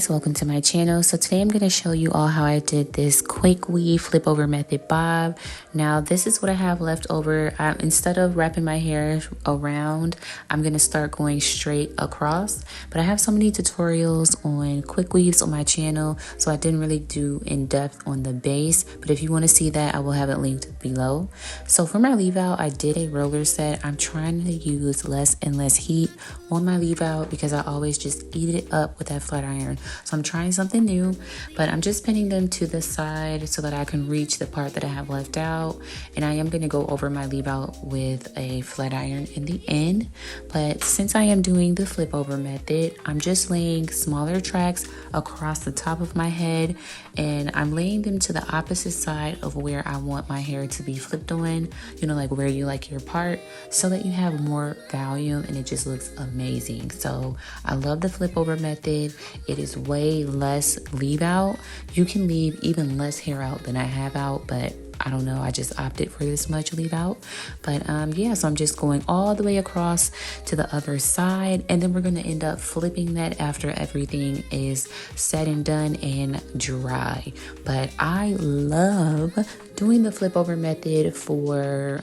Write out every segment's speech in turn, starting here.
guys, welcome to my channel. So today I'm going to show you all how I did this quick weave flip over method bob. Now this is what I have left over. Instead of wrapping my hair around, I'm going to start going straight across, but I have so many tutorials on quick weaves on my channel, so I didn't really do in depth on the base, but if you want to see that, I will have it linked below. So for my leave out, I did a roller set. I'm trying to use less and less heat on my leave out because I always just eat it up with that flat iron. So I'm trying something new, but I'm just pinning them to the side so that I can reach the part that I have left out. And I am going to go over my leave out with a flat iron in the end. But since I am doing the flip over method, I'm just laying smaller tracks across the top of my head, and I'm laying them to the opposite side of where I want my hair to be flipped on, you know, like where you like your part, so that you have more volume and it just looks amazing. So I love the flip over method. It is way less leave out. You can leave even less hair out than I have out, but I don't know, I just opted for this much leave out. But yeah, so I'm just going all the way across to the other side, and then we're going to end up flipping that after everything is said and done and dry. But I love doing the flip over method for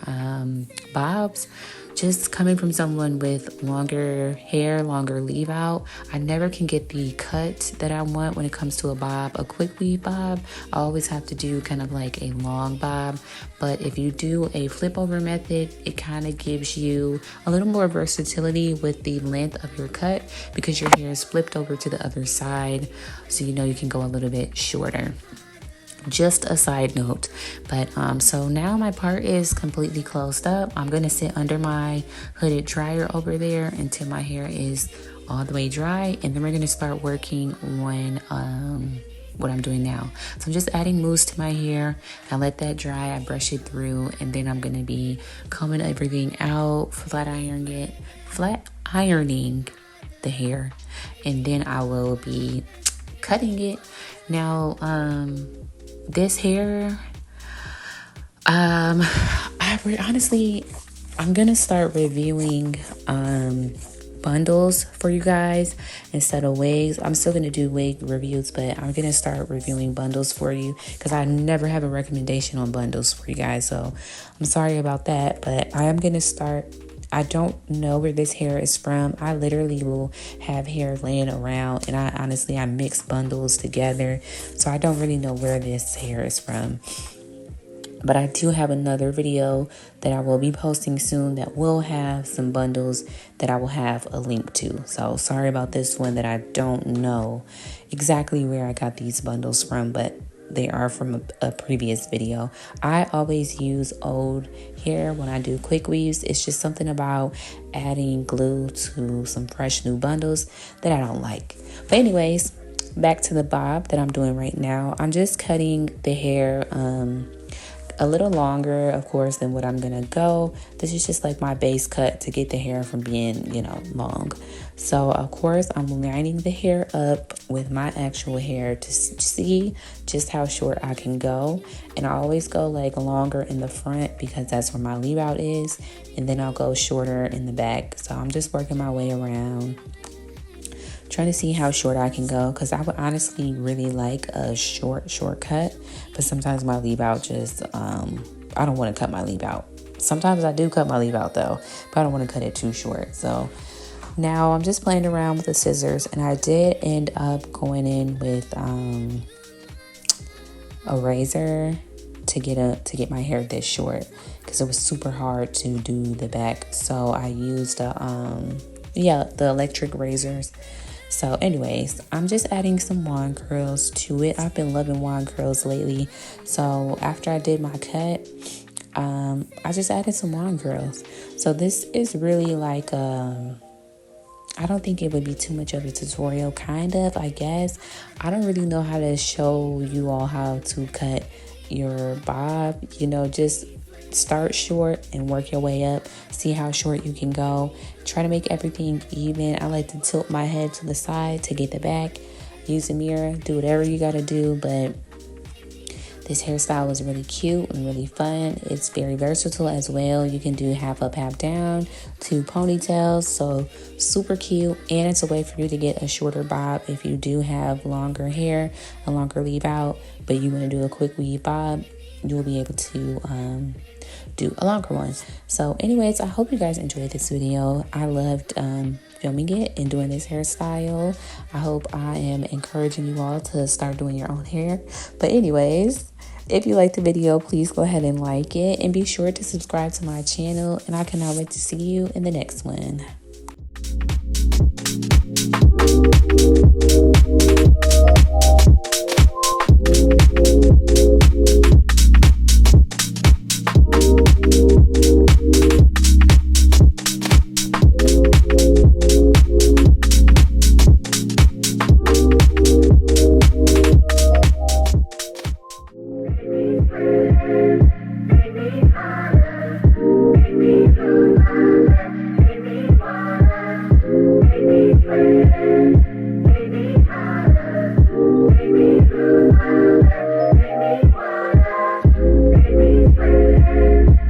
bobs. Just coming from someone with longer hair, longer leave out, I never can get the cut that I want when it comes to a bob, a quick weave bob. I always have to do kind of like a long bob. But if you do a flip over method, it kind of gives you a little more versatility with the length of your cut because your hair is flipped over to the other side. So you know you can go a little bit shorter. Just a side note. But so now my part is completely closed up. I'm gonna sit under my hooded dryer over there until my hair is all the way dry, and then we're gonna start working on what I'm doing now. So I'm just adding mousse to my hair. I let that dry, I brush it through, and then I'm gonna be combing everything out, flat ironing the hair, and then I will be cutting it. Now this hair, honestly, I'm gonna start reviewing bundles for you guys instead of wigs. I'm still gonna do wig reviews, but I'm gonna start reviewing bundles for you because I never have a recommendation on bundles for you guys. So I'm sorry about that, but I am gonna start. I don't know where this hair is from. I literally will have hair laying around, and I mix bundles together, so I don't really know where this hair is from. But I do have another video that I will be posting soon that will have some bundles that I will have a link to. So sorry about this one that I don't know exactly where I got these bundles from, but they are from a previous video. I always use old hair when I do quick weaves. It's just something about adding glue to some fresh new bundles that I don't like. But anyways, back to the bob that I'm doing right now. I'm just cutting the hair a little longer, of course, than what I'm gonna go. This is just like my base cut to get the hair from being, you know, long. So of course I'm lining the hair up with my actual hair to see just how short I can go. And I always go like longer in the front because that's where my leave out is, and then I'll go shorter in the back. So I'm just working my way around, trying to see how short I can go, because I would honestly really like a short cut, but sometimes my leave out just I don't want to cut my leave out. Sometimes I do cut my leave out though, but I don't want to cut it too short. So now I'm just playing around with the scissors, and I did end up going in with a razor to get my hair this short because it was super hard to do the back. So I used the electric razors. So anyways, I'm just adding some wand curls to it. I've been loving wand curls lately. So after I did my cut, I just added some wand curls. So this is really like, I don't think it would be too much of a tutorial, kind of, I guess. I don't really know how to show you all how to cut your bob. You know, just start short and work your way up. See how short you can go. Try to make everything even. I like to tilt my head to the side to get the back. Use a mirror. Do whatever you gotta do, but This hairstyle was really cute and really fun. It's very versatile as well. You can do half up, half down, 2 ponytails, so super cute. And it's a way for you to get a shorter bob if you do have longer hair, a longer leave out, but you want to do a quick weave bob, you'll be able to do a longer one. So anyways, I hope you guys enjoyed this video. I loved filming it and doing this hairstyle. I hope I am encouraging you all to start doing your own hair. But anyways, if you liked the video, please go ahead and like it and be sure to subscribe to my channel, and I cannot wait to see you in the next one. Baby,